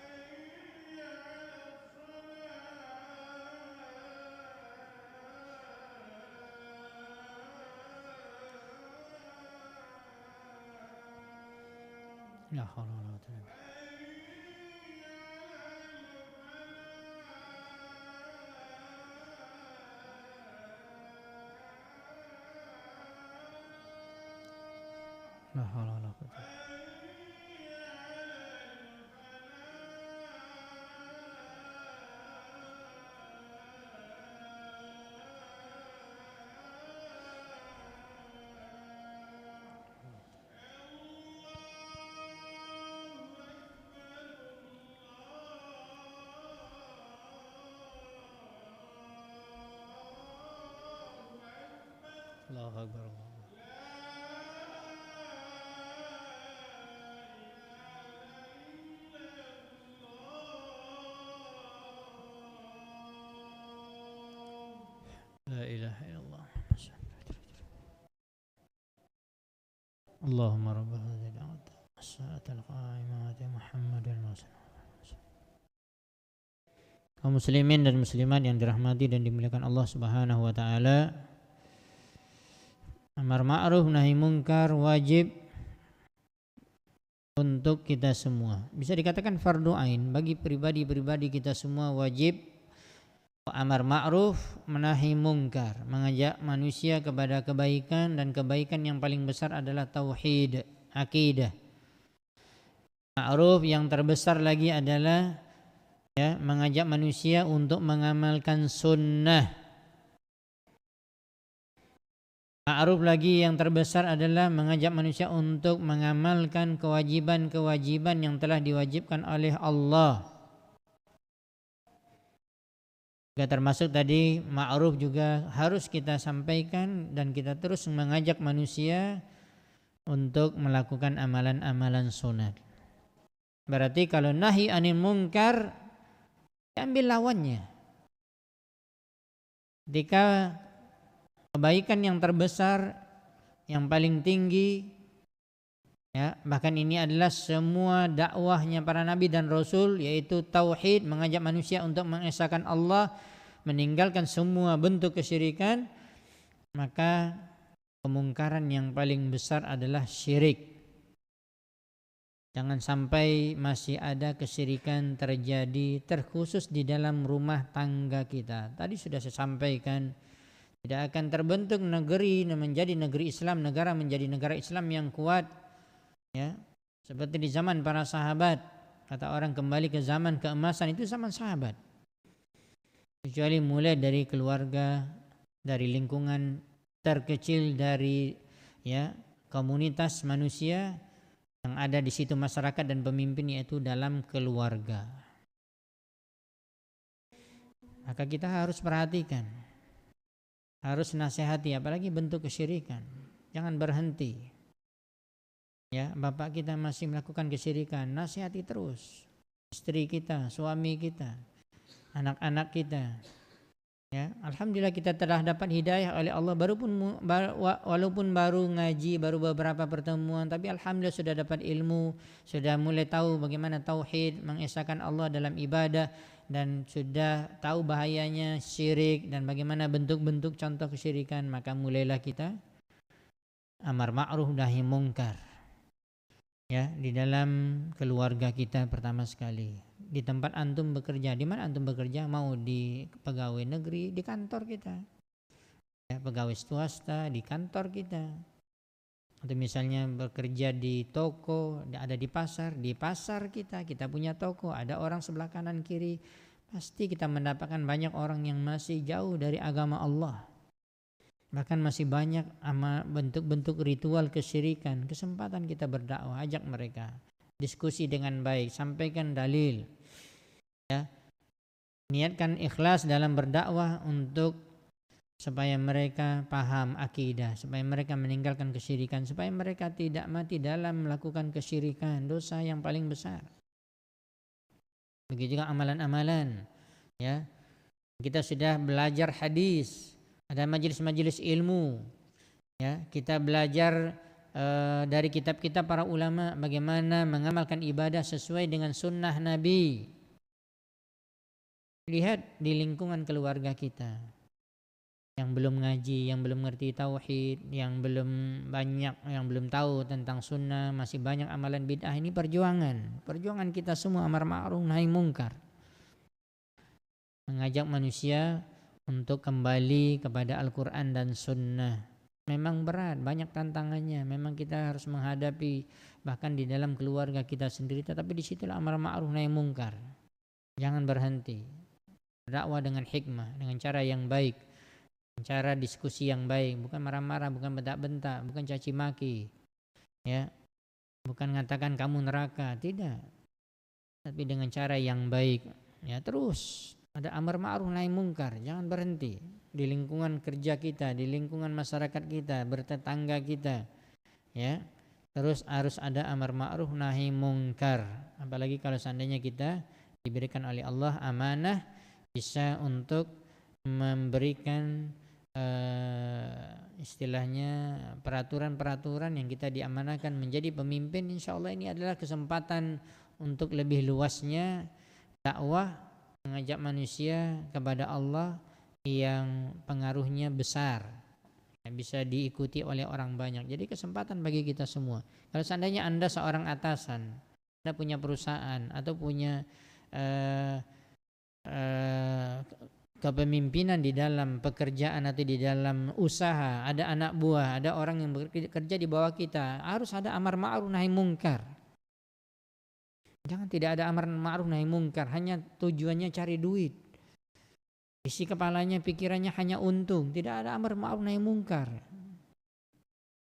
La haula wala quwwata. La haula wala quwwata. Allahu Akbar. Allahumma rabb hadhihi ad-da'wati as-salatil qa'imati Muhammadan kaum muslimin dan muslimat yang dirahmati dan dimuliakan Allah Subhanahu wa taala, amar ma'ruf nahi mungkar wajib untuk kita semua. Bisa dikatakan fardu ain bagi pribadi-pribadi kita semua, wajib amar ma'ruf menahi mungkar, mengajak manusia kepada kebaikan, dan kebaikan yang paling besar adalah tauhid, akidah. Ma'ruf yang terbesar lagi adalah mengajak manusia untuk mengamalkan sunnah. Ma'ruf lagi yang terbesar adalah mengajak manusia untuk mengamalkan kewajiban-kewajiban yang telah diwajibkan oleh Allah. Juga termasuk tadi ma'ruf juga harus kita sampaikan dan kita terus mengajak manusia untuk melakukan amalan-amalan sunat. Berarti kalau nahi anil munkar, ambil lawannya. Ketika kebaikan yang terbesar, yang paling tinggi, bahkan ini adalah semua dakwahnya para nabi dan rasul, yaitu tauhid, mengajak manusia untuk mengesahkan Allah, meninggalkan semua bentuk kesyirikan, maka kemungkaran yang paling besar adalah syirik. Jangan sampai masih ada kesyirikan terjadi, terkhusus di dalam rumah tangga kita. Tadi sudah saya sampaikan, tidak akan terbentuk negeri menjadi negeri Islam, negara menjadi negara Islam yang kuat, seperti di zaman para sahabat. Kata orang, kembali ke zaman keemasan, itu zaman sahabat. Kecuali mulai dari keluarga, dari lingkungan terkecil, dari komunitas manusia yang ada di situ, masyarakat dan pemimpin, yaitu dalam keluarga. Maka kita harus perhatikan, harus nasihati, apalagi bentuk kesyirikan. Jangan berhenti. Bapak kita masih melakukan kesyirikan, nasihati terus. Istri kita, suami kita, anak-anak kita. Alhamdulillah kita telah dapat hidayah oleh Allah, walaupun baru ngaji, baru beberapa pertemuan, tapi alhamdulillah sudah dapat ilmu, sudah mulai tahu bagaimana tauhid, mengesahkan Allah dalam ibadah, dan sudah tahu bahayanya syirik dan bagaimana bentuk-bentuk contoh kesyirikan. Maka mulailah kita amar ma'ruf nahi mungkar di dalam keluarga kita pertama sekali. Di tempat antum bekerja, di mana antum bekerja, mau di pegawai negeri, di kantor kita, pegawai swasta di kantor kita, atau misalnya bekerja di toko, ada di pasar kita punya toko, ada orang sebelah kanan kiri, pasti kita mendapatkan banyak orang yang masih jauh dari agama Allah, bahkan masih banyak bentuk-bentuk ritual kesyirikan. Kesempatan kita berdakwah, ajak mereka, diskusi dengan baik, sampaikan dalil, niatkan ikhlas dalam berdakwah untuk supaya mereka paham akidah, supaya mereka meninggalkan kesyirikan, supaya mereka tidak mati dalam melakukan kesyirikan, dosa yang paling besar. Begitu juga amalan-amalan. Kita sudah belajar hadis, ada majelis-majelis ilmu, kita belajar dari kitab-kitab para ulama bagaimana mengamalkan ibadah sesuai dengan sunnah Nabi. Lihat di lingkungan keluarga kita yang belum ngaji, yang belum ngerti tauhid, yang belum tahu tentang sunnah, masih banyak amalan bid'ah. Ini perjuangan kita semua, amar ma'ruf nahi mungkar, mengajak manusia untuk kembali kepada Al-Quran dan sunnah. Memang berat, banyak tantangannya, memang kita harus menghadapi bahkan di dalam keluarga kita sendiri, tetapi disitulah amar ma'ruf nahi mungkar. Jangan berhenti. Dakwah dengan hikmah, dengan cara yang baik, cara diskusi yang baik, bukan marah-marah, bukan bentak-bentak, bukan caci maki, bukan mengatakan kamu neraka, tidak, tapi dengan cara yang baik. Terus ada amar ma'ruf nahi mungkar, jangan berhenti di lingkungan kerja kita, di lingkungan masyarakat kita, bertetangga kita, terus harus ada amar ma'ruf nahi mungkar. Apalagi kalau seandainya kita diberikan oleh Allah amanah, bisa untuk memberikan istilahnya peraturan-peraturan yang kita diamanahkan menjadi pemimpin, insya Allah ini adalah kesempatan untuk lebih luasnya dakwah, mengajak manusia kepada Allah yang pengaruhnya besar, bisa diikuti oleh orang banyak. Jadi kesempatan bagi kita semua. Kalau seandainya Anda seorang atasan, Anda punya perusahaan atau punya kepemimpinan di dalam pekerjaan atau di dalam usaha, ada anak buah, ada orang yang bekerja di bawah kita, harus ada amar ma'ruf nahi mungkar. Jangan tidak ada amar ma'ruf nahi mungkar, hanya tujuannya cari duit. Isi kepalanya, pikirannya hanya untung, tidak ada amar ma'ruf nahi mungkar.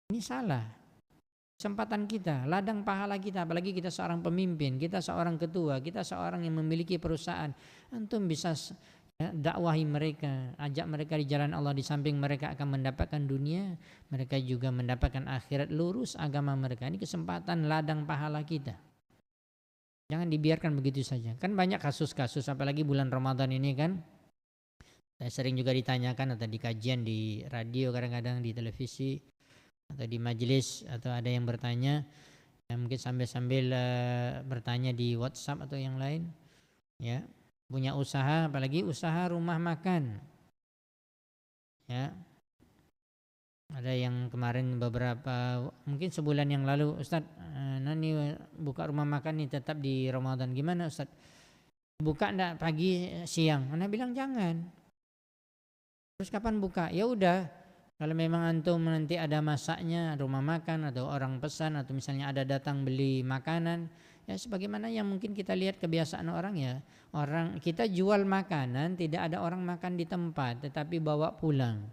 Ini salah. Kesempatan kita, ladang pahala kita, apalagi kita seorang pemimpin, kita seorang ketua, kita seorang yang memiliki perusahaan, antum bisa dakwahi mereka, ajak mereka di jalan Allah. Di samping mereka akan mendapatkan dunia, mereka juga mendapatkan akhirat, lurus agama mereka. Ini kesempatan ladang pahala kita. Jangan dibiarkan begitu saja. Kan banyak kasus-kasus, apalagi bulan Ramadan ini kan. Saya sering juga ditanyakan atau di kajian di radio, kadang-kadang di televisi atau di majelis, atau ada yang bertanya, mungkin sambil bertanya di WhatsApp atau yang lain, ya, punya usaha, apalagi usaha rumah makan, ya. Ada yang kemarin beberapa, mungkin sebulan yang lalu, Ustadz, Nani buka rumah makan nih tetap di Ramadan, gimana Ustadz? Buka enggak pagi siang? Ana bilang jangan. Terus kapan buka? Ya udah, kalau memang antum nanti ada masaknya rumah makan atau orang pesan atau misalnya ada datang beli makanan, ya sebagaimana yang mungkin kita lihat kebiasaan orang, ya, orang kita jual makanan, tidak ada orang makan di tempat tetapi bawa pulang,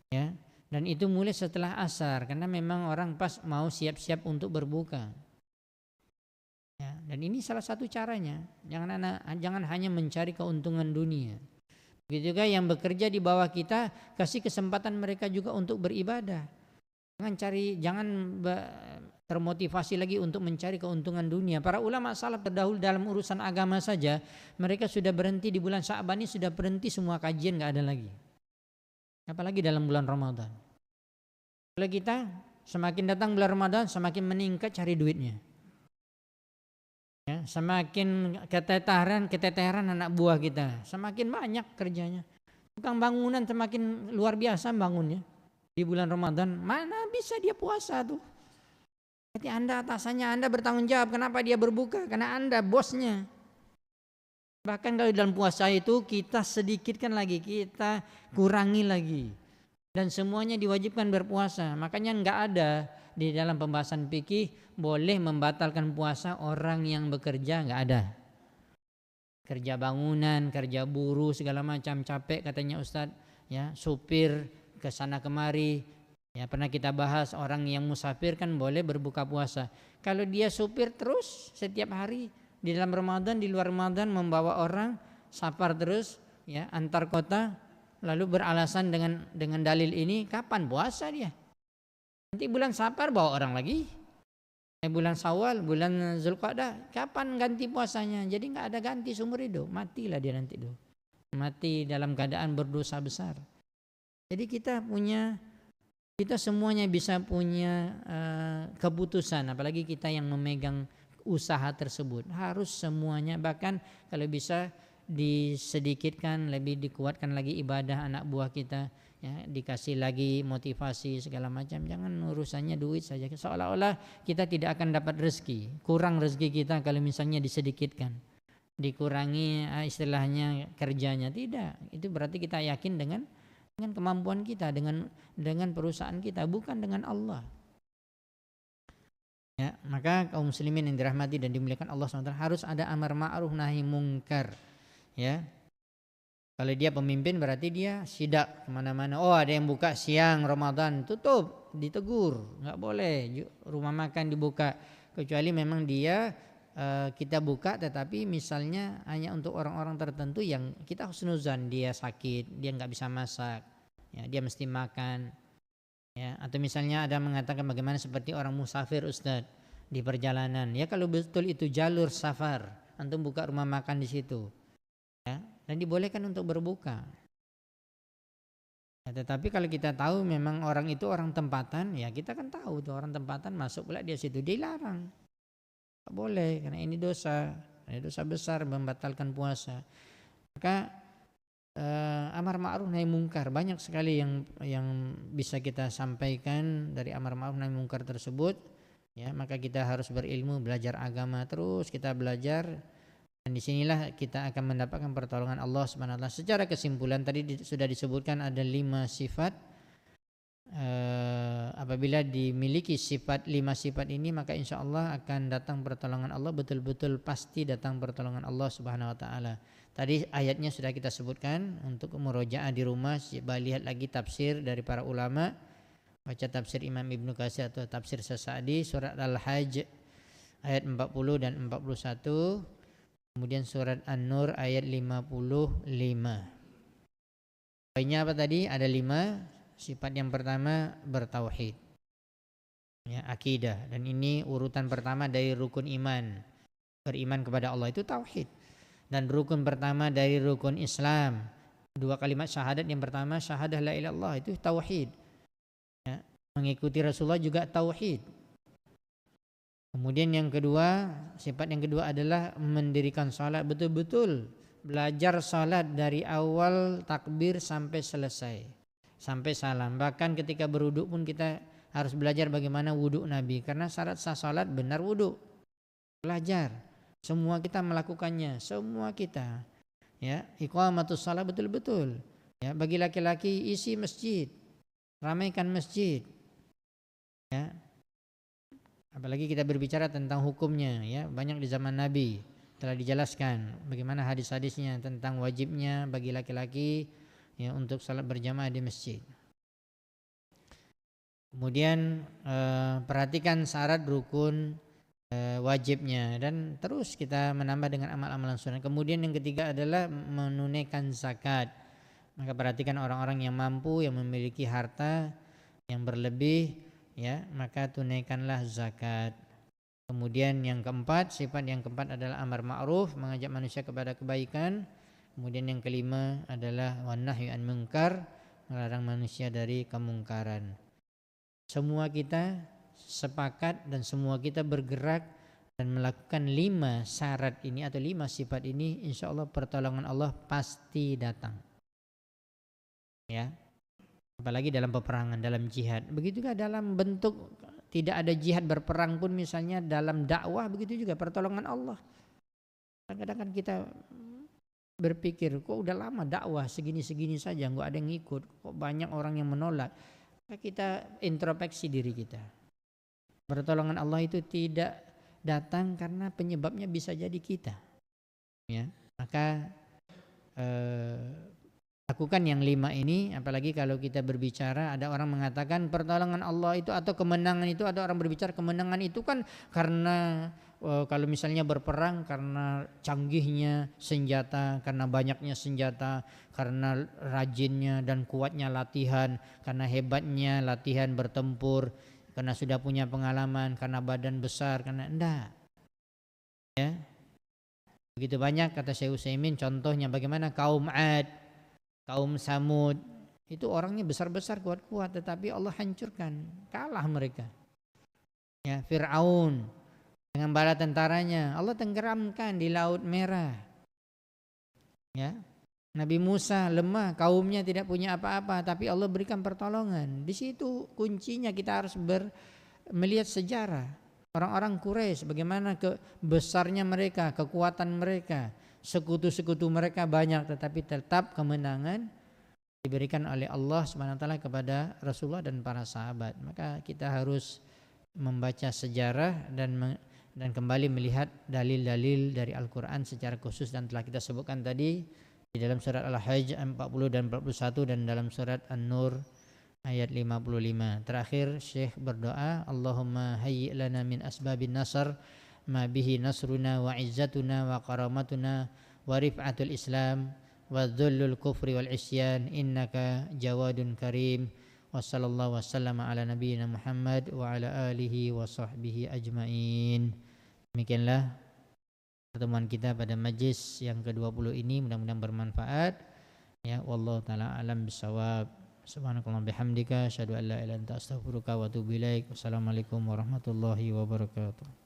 ya, dan itu mulai setelah asar karena memang orang pas mau siap-siap untuk berbuka, ya, dan ini salah satu caranya. Jangan hanya mencari keuntungan dunia. Begitu juga yang bekerja di bawah kita, kasih kesempatan mereka juga untuk beribadah. Jangan termotivasi lagi untuk mencari keuntungan dunia. Para ulama salaf terdahulu dalam urusan agama saja, mereka sudah berhenti di bulan Sya'ban ini, sudah berhenti semua kajian, nggak ada lagi. Apalagi dalam bulan Ramadan. Kalau kita semakin datang bulan Ramadan, semakin meningkat cari duitnya. Ya, semakin keteteran anak buah kita, semakin banyak kerjanya. Tukang bangunan semakin luar biasa bangunnya di bulan Ramadan. Mana bisa dia puasa tuh? Berarti Anda atasannya, Anda bertanggung jawab. Kenapa dia berbuka? Karena Anda bosnya. Bahkan kalau dalam puasa itu kita sedikitkan lagi, kita kurangi lagi, dan semuanya diwajibkan berpuasa. Makanya nggak ada di dalam pembahasan fikih boleh membatalkan puasa orang yang bekerja, nggak ada. Kerja bangunan, kerja buruh segala macam, capek katanya Ustadz, ya, supir ke sana kemari, ya, pernah kita bahas orang yang musafir kan boleh berbuka puasa. Kalau dia supir terus setiap hari di dalam Ramadan, di luar Ramadan membawa orang safar terus, ya, antar kota, lalu beralasan dengan dalil ini, kapan puasa dia? Nanti bulan Safar bawa orang lagi. Bulan Syawal, bulan Zulqa'dah, kapan ganti puasanya? Jadi nggak ada ganti seumur hidup, matilah dia nanti tuh. Mati dalam keadaan berdosa besar. Jadi kita semuanya bisa punya keputusan, apalagi kita yang memegang usaha tersebut. Harus semuanya, bahkan kalau bisa disedikitkan, lebih dikuatkan lagi ibadah anak buah kita, ya, dikasih lagi motivasi segala macam. Jangan urusannya duit saja, seolah-olah kita tidak akan dapat rezeki, kurang rezeki kita kalau misalnya disedikitkan, dikurangi istilahnya kerjanya. Tidak, itu berarti kita yakin dengan kemampuan kita, dengan perusahaan kita, bukan dengan Allah. Ya, maka kaum muslimin yang dirahmati dan dimuliakan Allah SWT, harus ada amar ma'ruf nahi mungkar. Ya, kalau dia pemimpin berarti dia sidak kemana-mana. Oh, ada yang buka siang Ramadan, tutup, ditegur, nggak boleh rumah makan dibuka, kecuali memang dia kita buka, tetapi misalnya hanya untuk orang-orang tertentu yang kita husnuzan, dia sakit, dia nggak bisa masak, ya, dia mesti makan, ya. Atau misalnya ada mengatakan bagaimana seperti orang musafir Ustadz di perjalanan, ya, kalau betul itu jalur safar, antum buka rumah makan di situ, ya, dan dibolehkan untuk berbuka, Tetapi kalau kita tahu memang orang itu orang tempatan, ya kita kan tahu tuh orang tempatan masuk pula dia situ, dilarang. Tak boleh karena ini dosa besar membatalkan puasa. Maka amar ma'ruf nahi mungkar banyak sekali yang bisa kita sampaikan dari amar ma'ruf nahi mungkar tersebut, ya. Maka kita harus berilmu, belajar agama terus, kita belajar, dan disinilah kita akan mendapatkan pertolongan Allah Subhanahu wa taala. Secara kesimpulan tadi sudah disebutkan ada 5 sifat. Apabila dimiliki 5 sifat ini, maka insya Allah akan datang pertolongan Allah, betul-betul pasti datang pertolongan Allah Subhanahu wa taala. Tadi ayatnya sudah kita sebutkan, untuk murojaah di rumah lihat lagi tafsir dari para ulama, baca tafsir Imam Ibnu Katsir atau tafsir Sa'di, surat Al-Hajj ayat 40 dan 41, kemudian surat An-Nur ayat 55. Poinnya apa tadi? Ada 5 sifat. Yang pertama bertauhid, ya, akidah, dan ini urutan pertama dari rukun iman. Beriman kepada Allah itu tauhid. Dan rukun pertama dari rukun Islam, 2 kalimat syahadat. Yang pertama syahadah la ilaha illallah, itu tauhid, ya. Mengikuti Rasulullah juga tauhid. Kemudian yang kedua, sifat yang kedua adalah mendirikan salat betul-betul, belajar salat dari awal takbir sampai selesai, sampai salam. Bahkan ketika berwudu pun kita harus belajar bagaimana wudu Nabi, karena syarat sah salat benar wudu. Belajar. Semua kita melakukannya, semua kita, ya. Iqamatus shalah betul-betul, ya. Bagi laki-laki isi masjid, ramaikan masjid, ya. Apalagi kita berbicara tentang hukumnya, ya. Banyak di zaman Nabi telah dijelaskan bagaimana hadis-hadisnya tentang wajibnya bagi laki-laki, ya, untuk salat berjamaah di masjid. Kemudian perhatikan syarat rukun wajibnya, dan terus kita menambah dengan amal-amalan sunnah. Kemudian yang ketiga adalah menunaikan zakat. Maka perhatikan orang-orang yang mampu, yang memiliki harta yang berlebih, ya, maka tunaikanlah zakat. Kemudian yang keempat, sifat yang keempat adalah amar ma'ruf, mengajak manusia kepada kebaikan. Kemudian yang kelima adalah wan nahyu an munkar, melarang manusia dari kemungkaran. Semua kita sepakat dan semua kita bergerak dan melakukan 5 syarat ini atau 5 sifat ini, insya Allah pertolongan Allah pasti datang, ya. Apalagi dalam peperangan, dalam jihad. Begitu juga dalam bentuk tidak ada jihad berperang pun, misalnya dalam dakwah, begitu juga pertolongan Allah. Kadang-kadang kan kita berpikir, kok udah lama dakwah segini-segini saja nggak ada yang ngikut, kok banyak orang yang menolak. Kita introspeksi diri kita. Pertolongan Allah itu tidak datang karena penyebabnya bisa jadi kita, ya. Maka lakukan yang 5 ini. Apalagi kalau kita berbicara, ada orang mengatakan pertolongan Allah itu atau kemenangan itu, ada orang berbicara kemenangan itu kan karena kalau misalnya berperang karena canggihnya senjata, karena banyaknya senjata, karena rajinnya dan kuatnya latihan, karena hebatnya latihan bertempur, karena sudah punya pengalaman, karena badan besar, karena enggak, ya. Begitu banyak, kata Syekh Utsaimin, contohnya bagaimana kaum Ad, kaum Samud, itu orangnya besar-besar, kuat-kuat, tetapi Allah hancurkan, kalah mereka, ya. Fir'aun dengan bala tentaranya Allah tenggelamkan di Laut Merah, ya. Nabi Musa lemah, kaumnya tidak punya apa-apa, tapi Allah berikan pertolongan. Di situ kuncinya, kita harus melihat sejarah orang-orang Quraisy, bagaimana besarnya mereka, kekuatan mereka, sekutu-sekutu mereka banyak, tetapi tetap kemenangan diberikan oleh Allah SWT kepada Rasulullah dan para sahabat. Maka kita harus membaca sejarah dan kembali melihat dalil-dalil dari Al-Quran secara khusus, dan telah kita sebutkan tadi di dalam surat Al-Hajj 40 dan 41 dan dalam surat An-Nur ayat 55. Terakhir Syekh berdoa, Allahumma hayyi' lana min asbabin nasr ma bihi nasruna wa izzatuna wa karamatuna wa rif'atul Islam wa dhullul kufri wal isyan innaka jawadun karim. Wa sallallahu wasallama ala nabiyyina Muhammad wa ala alihi wa sahbihi ajmain. Demikianlah pertemuan kita pada majlis yang ke-20 ini, mudah-mudahan bermanfaat, ya. Wallahu taala alam bisawab. Subhanakallah bihamdika asyhadu an la ilaha illa anta astaghfiruka wa atubu ilaik. Wassalamualaikum warahmatullahi wabarakatuh.